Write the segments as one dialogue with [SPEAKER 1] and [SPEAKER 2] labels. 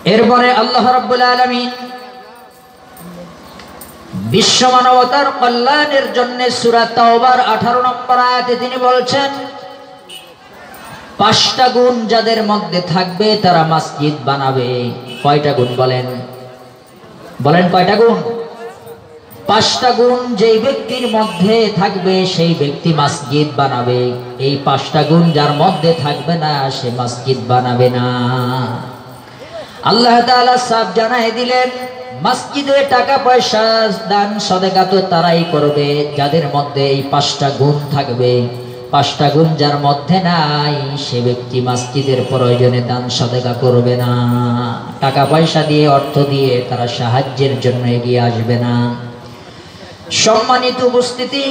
[SPEAKER 1] এরপরে আল্লাহ রাব্বুল আলামিন বিশ্ব মানবতার কল্যাণের জন্য সূরা তাওবার 18 নম্বর আয়াতে তিনি বলছেন, 5টা গুণ যাদের মধ্যে থাকবে তারা মসজিদ বানাবে। কয়টা গুণ বলেন? বলেন কয়টা গুণ? 5টা গুণ যেই ব্যক্তির মধ্যে থাকবে সেই ব্যক্তি মসজিদ বানাবে। এই 5টা গুণ যার মধ্যে থাকবে না সে মসজিদ বানাবে না। আল্লাহ তাআলা সব জানাই দিলেন, মসজিদে টাকা পয়সা দান সদকা তো তারাই করবে যাদের মধ্যে এই 5টা গুণ থাকবে। 5টা গুণ যার মধ্যে নাই সে ব্যক্তি মসজিদের প্রয়োজনে দান সদকা করবে না। টাকা পয়সা দিয়ে, অর্থ দিয়ে তারা সাহায্যের জন্য এগিয়ে আসবে না। সম্মানিত উপস্থিতি,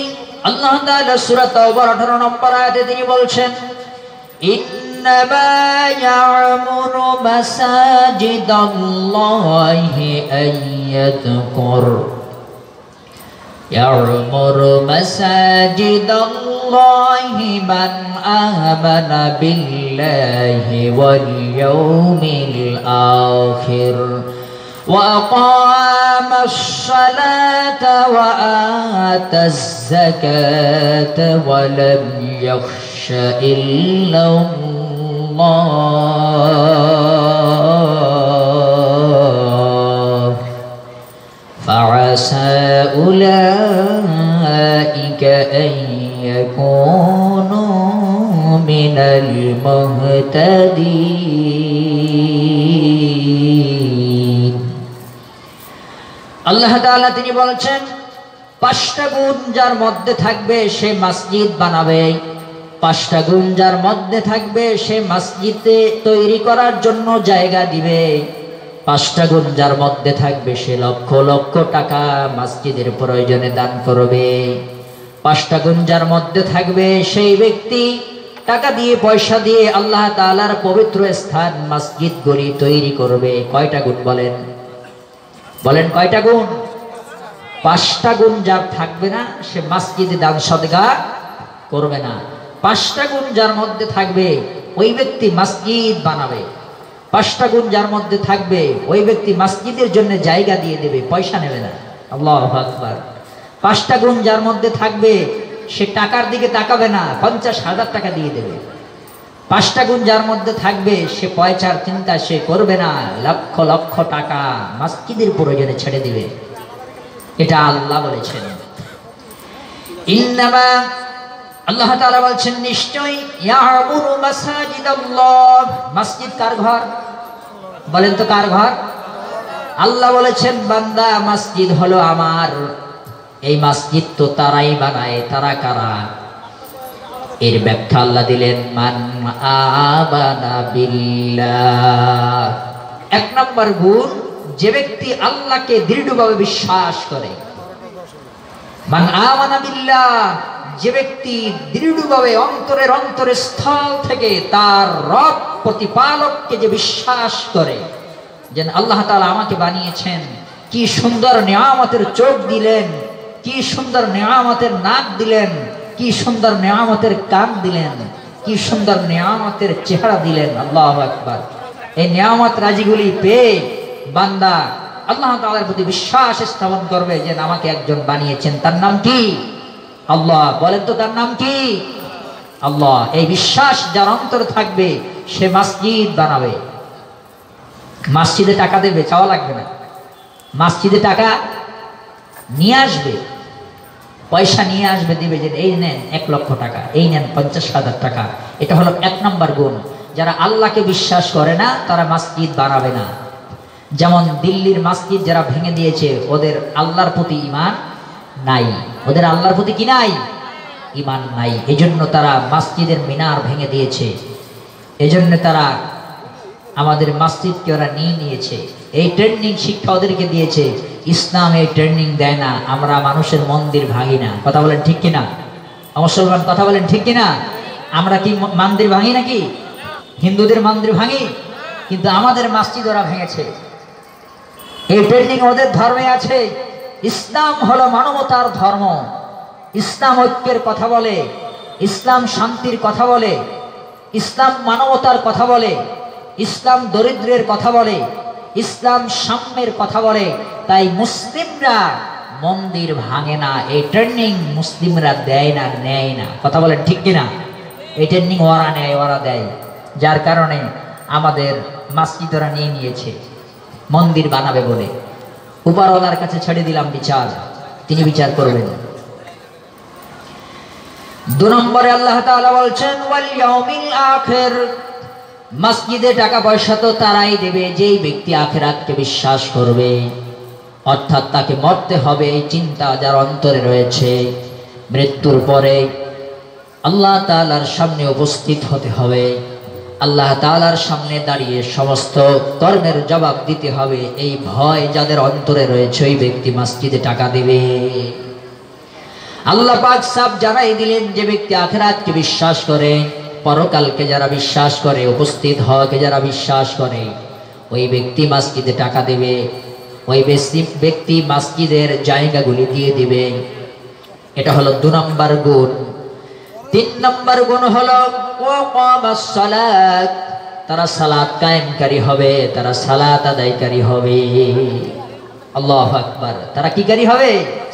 [SPEAKER 1] আল্লাহ তাআলা সূরা তাওবার 18 নম্বর আয়াতে তিনি বলছেন, ইন্নামা ইয়া'মুরু মাসাজিদাল্লাহি আইয়াযকুর ইয়া'মুরু মাসাজিদাল্লাহি মান আমানা বিল্লাহি ওয়াল ইয়াউমিল আখির وأقام الصلاة وآتى الزكاة ولم يخش إلا الله فعسى أولئك أن يكونوا من المهتدين। আল্লাহ তাআলা তিনি বলছেন, 5টা গুণ যার মধ্যে থাকবে সে মসজিদ বানাবে। 5টা গুণ যার মধ্যে থাকবে সে মসজিদে তৈরি করার জন্য জায়গা দিবে। 5টা গুণ যার মধ্যে থাকবে সে লক্ষ লক্ষ টাকা মসজিদের প্রয়োজনে দান করবে। 5টা গুণ যার মধ্যে থাকবে সেই ব্যক্তি টাকা দিয়ে, পয়সা দিয়ে আল্লাহ তাআলার পবিত্র স্থান মসজিদ গড়ি তৈরি করবে। কয়টা গুণ বলেন? বলেন কয়টা গুণ? 5টা গুণ যার থাকবে না সে মসজিদে দান সদকা করবে না। 5টা গুণ যার মধ্যে থাকবে ওই ব্যক্তি মসজিদ বানাবে। 5টা গুণ যার মধ্যে থাকবে ওই ব্যক্তি মসজিদের জন্য জায়গা দিয়ে দেবে, পয়সা নেবে না। আল্লাহু আকবার। 5টা গুণ যার মধ্যে থাকবে সে টাকার দিকে তাকাবে না, 50,000 টাকা দিয়ে দেবে। 5টা গুণ যার মধ্যে থাকবে সে পয়সার চিন্তা সে করবে না, লক্ষ লক্ষ টাকা মসজিদের প্রয়োজনে ছেড়ে দিবে। এটা আল্লাহ বলেছেন। ইন্নামা, আল্লাহ তাআলা বলছেন, নিশ্চয়ই ইয়া'মুরু মাসাজিদাল্লাহ। মসজিদ কার ঘর? বলেন তো কার ঘর? আল্লাহ বলেছেন, বান্দা মসজিদ হলো আমার। এই মসজিদ তো তারাই বানায়। তারা কারা? এর ব্যাখ্যা আল্লাহ দিলেন, মান আমানা বিল্লাহ। 1 নম্বর গুণ, যে ব্যক্তি আল্লাহকে দৃঢ়ভাবে বিশ্বাস করে। মান আমানা বিল্লাহ, যে ব্যক্তি দৃঢ়ভাবে অন্তরের অন্তরস্থল থেকে তার রব প্রতিপালককে যে বিশ্বাস করে, যে আল্লাহ তাআলা আমাকে বানিয়েছেন, কি সুন্দর নিয়ামতের চোখ দিলেন, কি সুন্দর নিয়ামতের নাক দিলেন, কি সুন্দর নিয়ামতের কান দিলেন, কি সুন্দর নিয়ামতের চেহারা দিলেন। আল্লাহু আকবার। এই নিয়ামত রাজিগুলি পেয়ে বান্দা আল্লাহ তাআলার প্রতি বিশ্বাস স্থাপন করবে যে আমাকে একজন বানিয়েছেন, তার নাম কি? আল্লাহ। বলেন তো তার নাম কি? আল্লাহ। এই বিশ্বাস যার অন্তরে থাকবে সে মসজিদ বানাবে। মসজিদে টাকা দেবে, চাওয়া লাগবে না। মসজিদে টাকা নিয়ে আসবে, পয়সা নিয়ে আসবে, দিবে যে এই নেন 1 লক্ষ টাকা, এই নেন 50,000 টাকা। এটা হলো 1 নম্বর গুণ। যারা আল্লাহকে বিশ্বাস করে না তারা মসজিদ বানাবে না। যেমন দিল্লির মসজিদ যারা ভেঙে দিয়েছে ওদের আল্লাহর প্রতি ঈমান নাই। ওদের আল্লাহর প্রতি কি নাই? ঈমান নাই। এজন্য তারা মসজিদের মিনার ভেঙে দিয়েছে। এজন্য তারা আমাদের মসজিদকে ওরা নিয়ে নিয়েছে। এই ট্রেনিং শিক্ষা ওদেরকে দিয়েছে। ইসলাম এই ট্রেনিং দেয় না। আমরা মানুষের মন্দির ভাঙি না। কথা বলেন ঠিক কিনা? মুসলমান কথা বলেন ঠিক কিনা? আমরা কি মন্দির ভাঙি নাকি? হিন্দুদের মন্দির ভাঙি, কিন্তু আমাদের মসজিদ ওরা ভেঙেছে। এই ট্রেনিং ওদের ধর্মে আছে। ইসলাম হলো মানবতার ধর্ম। ইসলাম ঐক্যের কথা বলে, ইসলাম শান্তির কথা বলে, ইসলাম মানবতার কথা বলে, ইসলাম দরিদ্রের কথা বলে, ইসলাম সাম্যের কথা বলে, তাই মুসলিমরা মন্দির ভাঙে না, এই ট্রেনিং মুসলিমরা দেয় না, নেয় না। কথা বলেন ঠিক কিনা? এই ট্রেনিং ওরা নেয়, ওরা দেয়, যার কারণে আমাদের মসজিদ ওরা নিয়ে নিয়েছে মন্দির বানাবে বলে। উপরওয়ালার কাছে ছেড়ে দিলাম বিচার, তিনি বিচার করবেন। 2 নম্বরে আল্লাহ তাআলা বলছেন ওয়াল ইয়াউমিল আখির, মসজিদে টাকা পয়সা তো তারাই দেবে যেই ব্যক্তি আখিরাতকে বিশ্বাস করবে, অর্থাৎ তাকে মরতে হবে এই চিন্তা যার অন্তরে রয়েছে, মৃত্যুর পরে আল্লাহ তাআলার সামনে উপস্থিত হতে হবে, আল্লাহ তাআলার সামনে দাঁড়িয়ে সমস্ত কর্মের জবাব দিতে হবে, এই ভয় যাদের অন্তরে রয়েছে ওই ব্যক্তি মসজিদে টাকা দেবে। আল্লাহ পাক সাহেব জানাই দিলেন যে ব্যক্তি আখিরাতকে বিশ্বাস করে, পরকালকে যারা বিশ্বাস করে, উপস্থিত হওয়াকে যারা বিশ্বাস করে, ওই ব্যক্তি মসজিদে টাকা দেবে, ওই ব্যক্তি মসজিদের জায়গাগুলি দিয়ে দিবে। এটা হলো 2 নম্বর গুণ। 3 নম্বর গুণ হলো ওয়াকামাস সালাত, তারা সালাত কায়েমকারী হবে, তারা সালাত আদায়কারী হবে। আল্লাহু আকবার। তারা কিকারী হবে?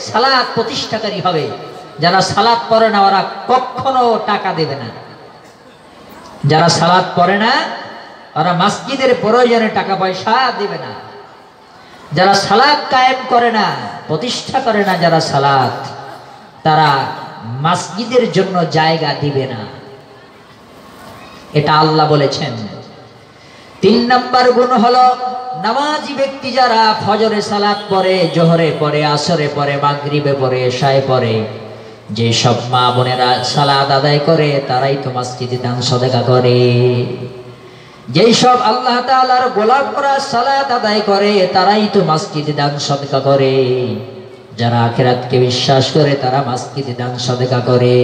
[SPEAKER 1] সালাত প্রতিষ্ঠাকারী হবে। যারা সালাত পড়ে না ওরা কখনো টাকা দেবে না। যারা সালাত পড়ে না ওরা মসজিদের প্রয়োজনে টাকা পয়সা দেবে না। যারা সালাত কায়েম করে না, প্রতিষ্ঠা করে না, যারা সালাত, তারা মসজিদের জন্য জায়গা দিবে না। এটা আল্লাহ বলেছেন। 3 নম্বর গুণ হলো নামাজি ব্যক্তি যারা ফজরে সালাত পড়ে, জোহরে পড়ে, আসরে পড়ে, মাগরিবে পড়ে, এশায় পড়ে, যে সব মা বোনেরা সালাত আদায় করে তারাই তো মসজিদে দান সদকা করে। যেই সব আল্লাহ তাআলার গোলামরা সালাত আদায় করে তারাই তো মসজিদে দান সদকা করে। যারা আখিরাতকে বিশ্বাস করে তারা মসজিদে দান সদকা করে,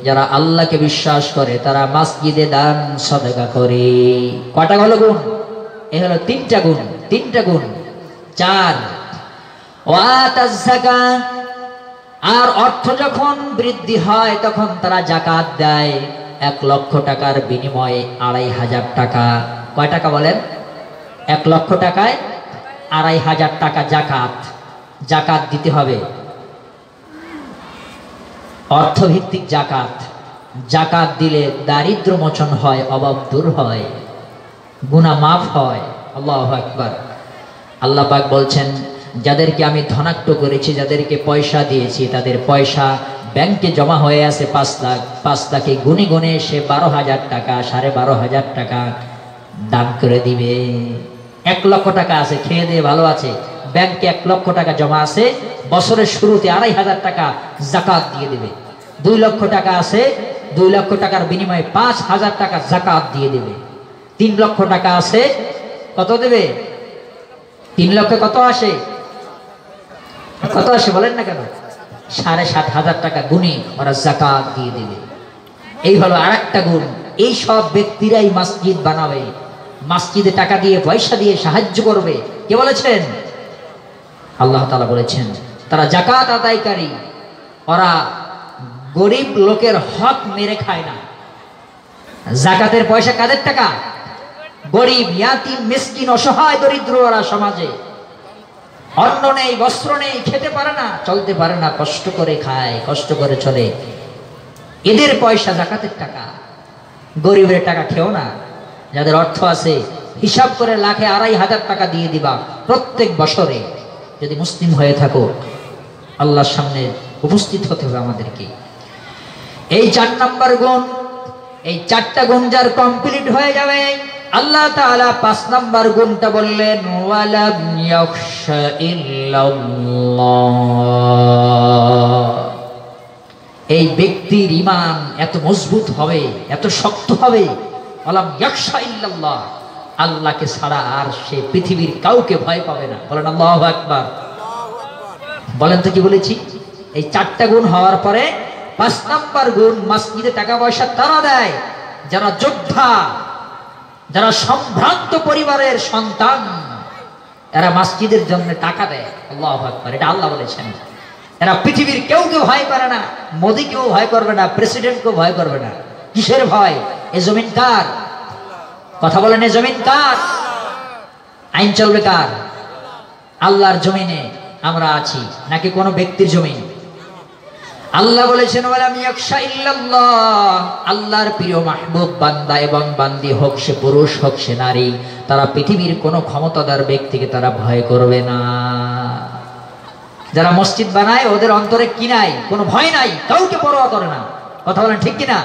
[SPEAKER 1] যারা আল্লাহকে বিশ্বাস করে তারা মসজিদে দান সদকা করে। কয়টা হলো গুণ? এই হলো 3টা গুণ। 3টা গুণ। 4 ওয়াতাজ যাকাত, আর অর্থ যখন বৃদ্ধি হয় তখন তারা যাকাত দেয়। 1 লক্ষ টাকার বিনিময়ে 2,500 টাকা। কয় টাকা বলেন? 1 লক্ষ টাকায় 2,500 টাকা যাকাত। যাকাত দিতে হবে, অর্থভিত্তিক যাকাত। যাকাত দিলে দারিদ্র মোচন হয়, অভাব দূর হয়, গুনাহ মাফ হয়। আল্লাহু আকবার। আল্লাহ পাক বলছেন যাদেরকে আমি ধনাঢ্য করেছি, যাদেরকে পয়সা দিয়েছি, তাদের পয়সা ব্যাংকে জমা হয়ে আছে 5 লাখ। 5 লাখে গুনে গুনে সে 12,000 টাকা, 12,500 টাকা দান করে দিবে। 1 লক্ষ টাকা আছে, খেয়ে দিয়ে ভালো আছে, ব্যাংকে 1 লক্ষ টাকা জমা আছে, বছরের শুরুতে 2,500 টাকা যাকাত দিয়ে দিবে। 2 লক্ষ টাকা আছে, 2 লক্ষ টাকার বিনিময়ে 5,000 টাকা যাকাত দিয়ে দিবে। 3 লক্ষ টাকা আছে, কত দেবে? 3 লক্ষে কত আসে? কত আসে বলেন না কেন? 7,500 টাকা গুনে ওরা যাকাত দিয়ে দিবে। এই হলো আরেকটা গুণ। এই সব ব্যক্তিরাই মসজিদ বানাবে, মসজিদে টাকা দিয়ে পয়সা দিয়ে সাহায্য করবে। কে বলেছেন? আল্লাহ তাআলা বলেছেন তারা যাকাত আদায়কারী, ওরা গরিব লোকের হক মেরে খায় না। যাকাতের পয়সা কাদের টাকা? গরিব, ইয়াতিম, মিসকিন, অসহায়, দরিদ্র ওরা সমাজে। অন্ন নেই, বস্ত্র নেই, খেতে পারে না, চলতে পারে না, কষ্ট করে খায়, কষ্ট করে চলে। এদের পয়সা যাকাতের টাকা। গরিবের টাকা খেও না। যাদের অর্থ আছে হিসাব করে লাখে 2,500 টাকা দিয়ে দিবা প্রত্যেক বছরে। যদি মুসলিম হয়ে থাকো আল্লাহর সামনে উপস্থিত হতে হবে আমাদেরকে। এই 4 নম্বর গুণ, এই 4টা গুণ যার কমপ্লিট হয়ে যাবে, আল্লাহ তাআলা 5 নম্বর গুণটা বললেন ওয়ালাম ইয়াখশা ইল্লাল্লাহ। এই ব্যক্তির ঈমান এত মজবুত হবে, এত শক্ত হবে, ওয়ালাম ইয়াখশা ইল্লাল্লাহ, আল্লাহকে ছাড়া আর সে পৃথিবীর কাউকে ভয় পাবে না। বলেন আল্লাহু আকবার। বলেন তো কি বলেছি? এই 4টা গুণ হওয়ার পরে 5 নম্বর গুণ, মসজিদে টাকা পয়সা তারা দেয় যারা যোদ্ধা, যারা সম্ভ্রান্ত পরিবারের সন্তান, এরা মসজিদের জন্য টাকা দেয়। আল্লাহু আকবার। এটা আল্লাহ বলেছেন। এরা পৃথিবীর কেউকে ভয় করে না, মোদিকেও ভয় করবে না, প্রেসিডেন্টকেও ভয় করবে না। কিসের ভয়? এ জমিন কার? কথা বলেন, এ জমিন কার? আইন চলবে কার? আল্লাহর জমিনে আমরা আছি নাকি কোনো ব্যক্তির জমিন? আল্লাহ বলেছেন ওয়ালাম ইয়াখশা ইল্লাল্লাহ, আল্লাহর প্রিয় মাহবুব বান্দা এবং বান্দি হোক সে পুরুষ হোক সে নারী, তারা পৃথিবীর কোনো ক্ষমতাদার ব্যক্তিকে তারা ভয় করবে না। যারা মসজিদ বানায় ওদের অন্তরে কি নাই? কোনো ভয় নাই, কাউকে পরোয়া করে না। কথা বলেন ঠিক কিনা?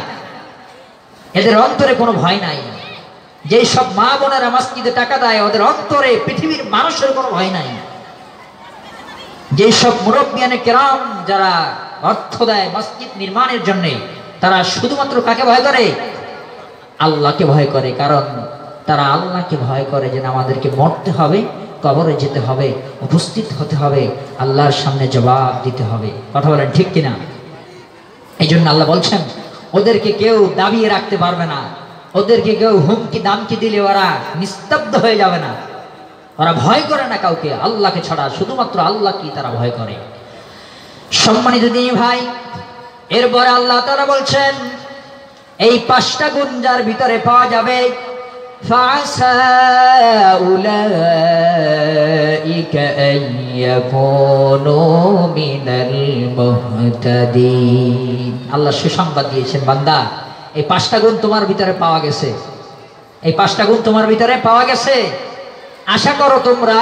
[SPEAKER 1] এদের অন্তরে কোনো ভয় নাই। যেই সব মা বোনেরা মসজিদে টাকা দেয় ওদের অন্তরে পৃথিবীর মানুষের কোনো ভয় নাই। যেই সব মুরব্বিয়ানে কেরাম যারা অর্থ দেয় মসজিদ নির্মাণের জন্য, তারা শুধুমাত্র কাকে ভয় করে? আল্লাহকে ভয় করে। কারণ তারা আল্লাহকে ভয় করে যে আমাদেরকে মরতে হবে, কবরে যেতে হবে, উপস্থিত হতে হবে, আল্লাহর সামনে জবাব দিতে হবে। কথা বলেন ঠিক কিনা? এই জন্য আল্লাহ বলছেন ওদেরকে কেউ দাবিয়ে রাখতে পারবে না, ওদেরকে কেউ হুমকি দামকি দিলে ওরা নিস্তব্ধ হয়ে যাবে না। ওরা ভয় করে না কাউকে, আল্লাহকে ছাড়া শুধুমাত্র আল্লাহকে তারা ভয় করে। সম্মানিত দিনী ভাই, এরপরে আল্লাহ তাআলা বলছেন এই 5টা গুণ যার ভিতরে পাওয়া যাবে, ফাসা উলাইকা আইয়াকুনু মিনাল মুহতাদিন। আল্লাহ সুসংবাদ দিয়েছেন বান্দা এই 5টা গুণ তোমার ভিতরে পাওয়া গেছে, এই 5টা গুণ তোমার ভিতরে পাওয়া গেছে। আশা করো তোমরা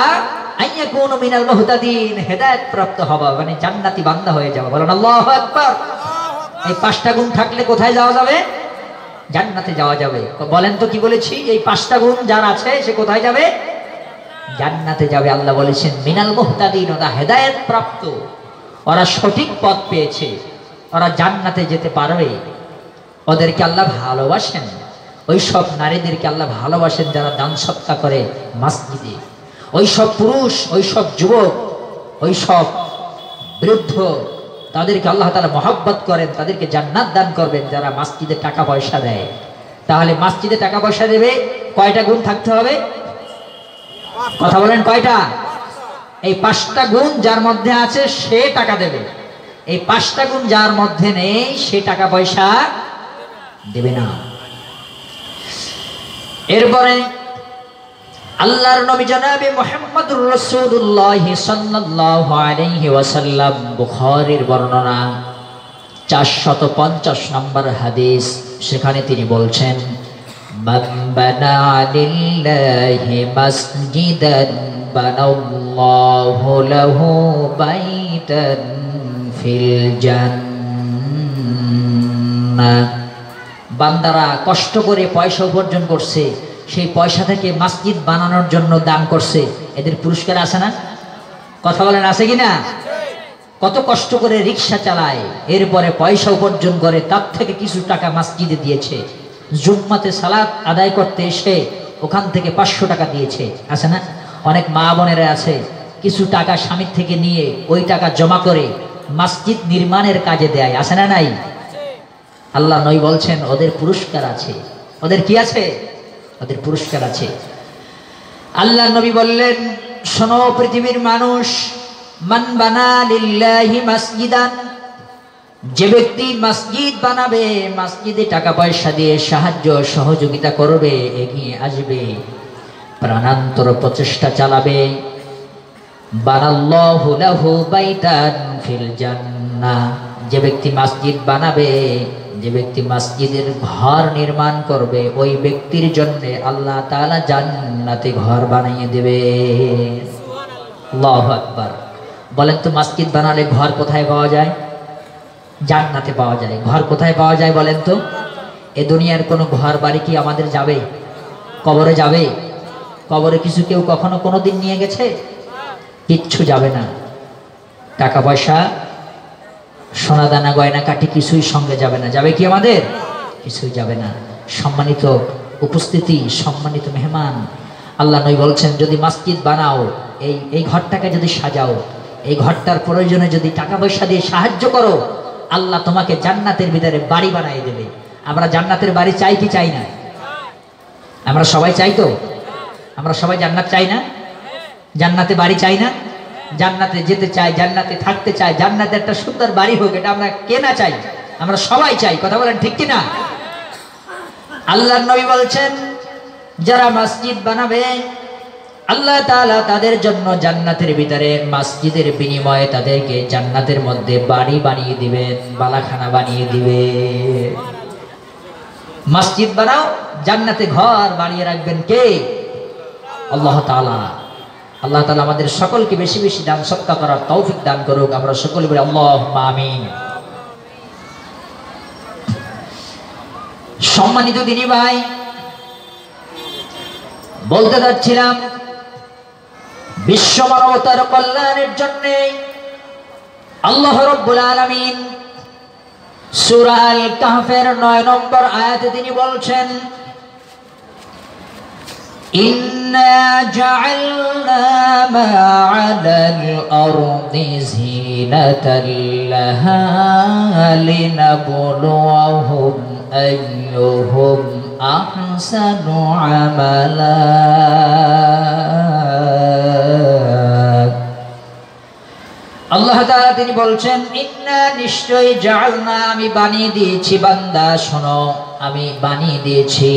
[SPEAKER 1] আইয়াকুনু মিনাল মুহতাদিন, হেদায়েত প্রাপ্ত হবা, মানে জান্নাতি বান্দা হয়ে যাবে। বলেন আল্লাহু আকবার। এই 5টা গুণ থাকলে কোথায় যাওয়া যাবে? জান্নাতে যাওয়া যাবে। বলেন তো কি বলেছি? এই 5টা গুণ যার আছে সে কোথায় যাবে? জান্নাতে যাবে। আল্লাহ বলেছেন মিনাল মুহতাদিন, ওরা হেদায়েত প্রাপ্ত, ওরা সঠিক পথ পেয়েছে, ওরা জান্নাতে যেতে পারবে। ওদেরকে আল্লাহ ভালোবাসেন। ওই সব নারীদেরকে আল্লাহ ভালোবাসেন যারা দান সদকা করে মসজিদে। ওই সব পুরুষ, ওই সব যুবক, ওই সব বৃদ্ধ, তাদেরকে আল্লাহ তাআলা মহব্বত করেন, তাদেরকে জান্নাত দান করবেন যারা মসজিদে টাকা পয়সা দেয়। তাহলে মসজিদে টাকা পয়সা দেবে, কয়টা গুণ থাকতে হবে? কথা বলেন কয়টা? এই 5টা গুণ যার মধ্যে আছে সে টাকা দেবে। এই 5টা গুণ যার মধ্যে নেই সে টাকা পয়সা দেবে না। এরপরে আল্লাহর নবী জনাবে মুহাম্মদুর রাসূলুল্লাহ সাল্লাল্লাহু আলাইহি ওয়াসাল্লাম, বুখারীর বর্ণনা 450 নম্বর হাদিস, সেখানে তিনি বলছেন মান বানা লিল্লাহি মাসজিদান বানাল্লাহু লাহু বাইতান ফিল জান্নাহ। বান্দারা কষ্ট করে পয়সা উপার্জন করছে, সেই পয়সা থেকে মসজিদ বানানোর জন্য দান করছে, এদের পুরস্কার আছে না? কথা বলেন আছে কি না? কত কষ্ট করে রিক্সা চালায়, এরপরে পয়সা উপার্জন করে, তার থেকে কিছু টাকা মসজিদে দিয়েছে। জুম্মাতে সালাত আদায় করতে এসে ওখান থেকে 500 টাকা দিয়েছে, আছে না? অনেক মা বোনেরা আছে কিছু টাকা স্বামীর থেকে নিয়ে ওই টাকা জমা করে মসজিদ নির্মাণের কাজে দেয়, আছে না নাই? আল্লাহ নবী বলছেন ওদের পুরস্কার আছে। ওদের কি আছে? ওদের পুরস্কার আছে। আল্লাহ নবী বললেন শোনো পৃথিবীর মানুষ, মান বানা লিল্লাহি মাসজিদান, যে ব্যক্তি মসজিদ বানাবে, মসজিদে টাকা পয়সা দিয়ে সাহায্য সহযোগিতা করবে, এগিয়ে আসবে, প্রাণান্তর প্রচেষ্টা চালাবে, বানাল্লাহু লাহু বাইতান ফিল জান্নাহ, যে ব্যক্তি মসজিদ বানাবে, যে ব্যক্তি মসজিদের ঘর নির্মাণ করবে, ওই ব্যক্তির জন্য আল্লাহ তাআলা জান্নাতে ঘর বানিয়ে দেবে। আল্লাহু আকবার। বলেন তো মসজিদ বানালে ঘর কোথায় পাওয়া যায়? জান্নাতে পাওয়া যায়। ঘর কোথায় পাওয়া যায় বলেন তো? এ দুনিয়ার কোনো ঘর বাড়ি কি আমাদের যাবে? কবরে যাবে? কবরে কিছু কেউ কখনো কোনোদিন নিয়ে গেছে? কিচ্ছু যাবে না। টাকা পয়সা, সোনা দানা গয়না কাটি কিছুই সঙ্গে যাবে না। যাবে কি আমাদের? কিছুই যাবে না। সম্মানিত উপস্থিতি, সম্মানিত মেহমান, আল্লাহ নবী বলছেন যদি মসজিদ বানাও, এই ঘরটাকে যদি সাজাও, এই ঘরটার প্রয়োজনে যদি টাকা পয়সা দিয়ে সাহায্য করো, আল্লাহ তোমাকে জান্নাতের ভিতরে বাড়ি বানিয়ে দেবে। আমরা জান্নাতের বাড়ি চাই কি চাই না? আমরা সবাই চাই তো? আমরা সবাই জান্নাত চাই না? জান্নাতে বাড়ি চাই না? জান্নাতে যেতে চাই, জান্নাতে থাকতে চাই, জান্নাতে একটা সুন্দর বাড়ি হোক, এটা আমরা কে না চাই? আমরা সবাই চাই। কথা বলেন ঠিক কিনা? আল্লাহর নবী বলছেন যারা মসজিদ বানাবে আল্লাহ তাআলা তাদের জন্য জান্নাতের ভিতরে মসজিদের বিনিময়ে তাদেরকে জান্নাতের মধ্যে বাড়ি বানিয়ে দিবেন, বালাখানা বানিয়ে দিবেন। মসজিদ বানাও, জান্নাতে ঘর বানিয়ে রাখবেন কে? আল্লাহ তাআলা। আল্লাহ তাআলা আমাদের সকলকে বেশি বেশি দান সদকা করার তৌফিক দান করুক। আমরা সকলে বলি আল্লাহুম্মা আমিন। সম্মানিত দিনী ভাই, বলতে যাচ্ছিলাম বিশ্ব মানবতার কল্যাণের জন্য আল্লাহ রাব্বুল আলামিন সূরা আল কাহফের 9 নম্বর আয়াতে তিনি বলছেন, ইন্না জাআলনা মা আলাল আরদি জিনাতাল লাহা লিনাবলুয়াহুম আইয়ুহুম আহসানু আমালা। আল্লাহ তাআলা তিনি বলছেন, ইন্না নিশ্চয় জাআলনা আমি বানিয়ে দিয়েছি, বান্দা শোনো আমি বানিয়ে দিয়েছি,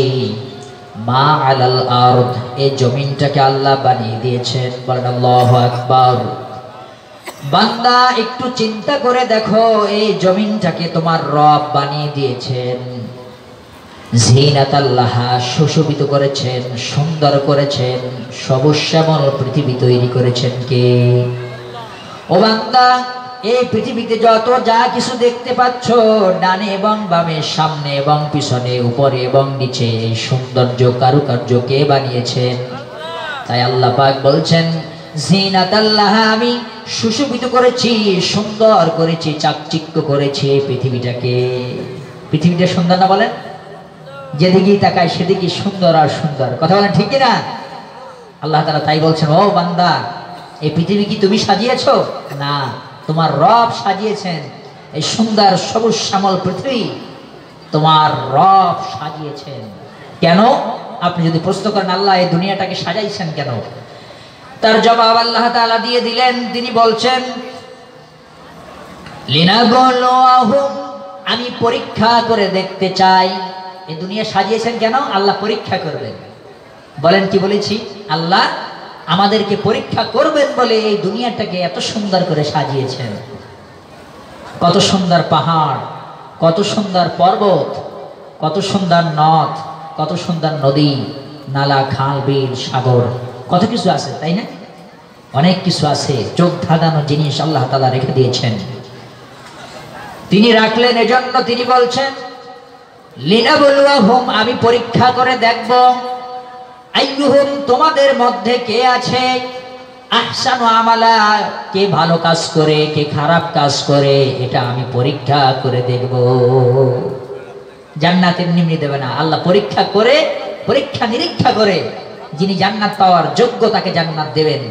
[SPEAKER 1] মা আলাল আরদ এই জমিনটাকে আল্লাহ বানিয়ে দিয়েছেন। বলেন আল্লাহু আকবার। বান্দা একটু চিন্তা করে দেখো, এই জমিনটাকে তোমার রব বানিয়ে দিয়েছেন, জিনাতাল্লাহা সুশোভিত করেছেন, সুন্দর করেছেন, সবুজ শ্যামল পৃথিবী তৈরি করেছেন কে? ও বান্দা, এই পৃথিবীতে যত যা কিছু দেখতে পাচ্ছ, ডানে এবং বামে, সামনে এবং পিছনে, উপরে এবং নিচে, এই সৌন্দর্য কারুকার্য কে বানিয়েছেন? তাই আল্লাহ পাক বলছেন, জিনাতাল্লাহ আমি সুশোভিত করেছি, সুন্দর করেছি, চাকচিক্য করেছি পৃথিবীটাকে। পৃথিবীটা সুন্দর না বলেন? যেদিকেই তাকায় সেদিকে সুন্দর আর সুন্দর, কথা বলেন ঠিক কিনা? আল্লাহ তাআলা তাই বলছেন, ও বান্দা এই পৃথিবী কি তুমি সাজিয়েছো? না, তোমার রব সাজিয়েছেন। এই সুন্দর সবুজ শ্যামল পৃথিবী তোমার রব সাজিয়েছেন। কেন? আপনি যদি প্রশ্ন করেন আল্লাহ এই দুনিয়াটাকে সাজাইছেন কেন, তার জবাব আল্লাহ তাআলা দিয়ে দিলেন। তিনি বলছেন, লিনাবলুয়াহুম আমি পরীক্ষা করে দেখতে চাই। এই দুনিয়া সাজিয়েছেন কেন? আল্লাহ পরীক্ষা করবেন। বলেন কি বলেছি? আল্লাহ আমাদেরকে পরীক্ষা করবেন বলে এই দুনিয়াটাকে এত সুন্দর করে সাজিয়েছেন। কত সুন্দর পাহাড়, কত সুন্দর পর্বত, কত সুন্দর নদ, কত সুন্দর নদী, নালা, খাল, বিল, সাগর, কত কিছু আছে, তাই না? অনেক কিছু আছে, চোখ ধাঁধানো জিনিস আল্লাহ তাআলা রেখে দিয়েছেন। তিনি রাখলেন, এজন্য তিনি বলছেন, লিনাবলুয়াহুম আমি পরীক্ষা করে দেখব, আইয়ুহুম তোমাদের মধ্যে কে আছে, আহসানু আমালা কে ভালো কাজ করে, কে খারাপ কাজ করে, এটা আমি পরীক্ষা করে দেখব। জান্নাত এমনি দেবে না, আল্লাহ পরীক্ষা করে, পরীক্ষা নিরীক্ষা করে যিনি জান্নাত পাওয়ার যোগ্য তাকে জান্নাত দেবেন,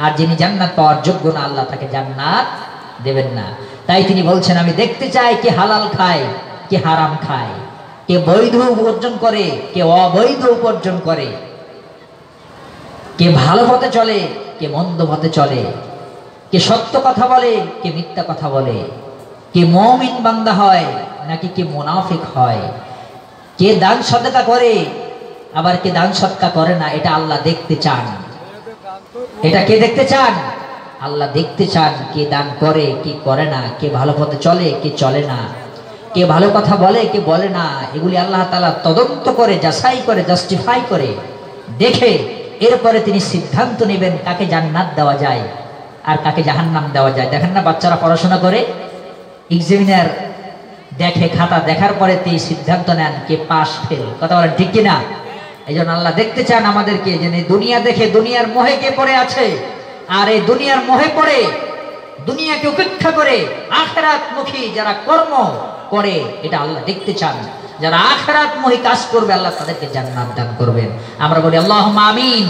[SPEAKER 1] আর যিনি জান্নাত পাওয়ার যোগ্য না আল্লাহ তাকে জান্নাত দেবেন না। তাই তিনি বলছেন, আমি দেখতে চাই কে হালাল খায়, কে হারাম খায়, কে বৈধ উপার্জন করে, কে অবৈধ উপার্জন করে, কে ভালো পথে চলে, কে মন্দ পথে চলে, কে সত্য কথা বলে, কে মিথ্যা কথা বলে, কে মুমিন বান্দা হয় নাকি কে মুনাফিক হয়, কে দান সদকা করে আবার কে দান সদকা করে না, এটা আল্লাহ দেখতে চান। এটা কে দেখতে চান? আল্লাহ দেখতে চান কে দান করে, কে করে না, কে ভালো পথে চলে, কে চলে না, কে ভালো কথা বলে, কে বলে না। এগুলি আল্লাহ তাআলা তদন্ত করে, যাচাই করে, জাস্টিফাই করে দেখে এরপরে তিনি সিদ্ধান্ত নেবেন কাকে জান্নাত দেওয়া যায় আর কাকে জাহান্নাম দেওয়া যায়। দেখেন না বাচ্চারা পড়াশোনা করে, এক্সামিনার দেখে খাতা, দেখার পরে তিনি সিদ্ধান্ত নেন কে পাস ফেল, কথা বলেন ঠিক কিনা? এই জন্য আল্লাহ দেখতে চান আমাদেরকে যে দুনিয়া দেখে দুনিয়ার মোহে কে পড়ে আছে, আর এই দুনিয়ার মোহে পড়ে দুনিয়াকে উপেক্ষা করে আখিরাতমুখী যারা কর্ম করে এটা আল্লাহ দেখতে চান। যারা আখিরাতমুখী কাজ করবে আল্লাহ তাদেরকে জান্নাত দান করবেন। আমরা বলি আল্লাহুম্মা আমিন।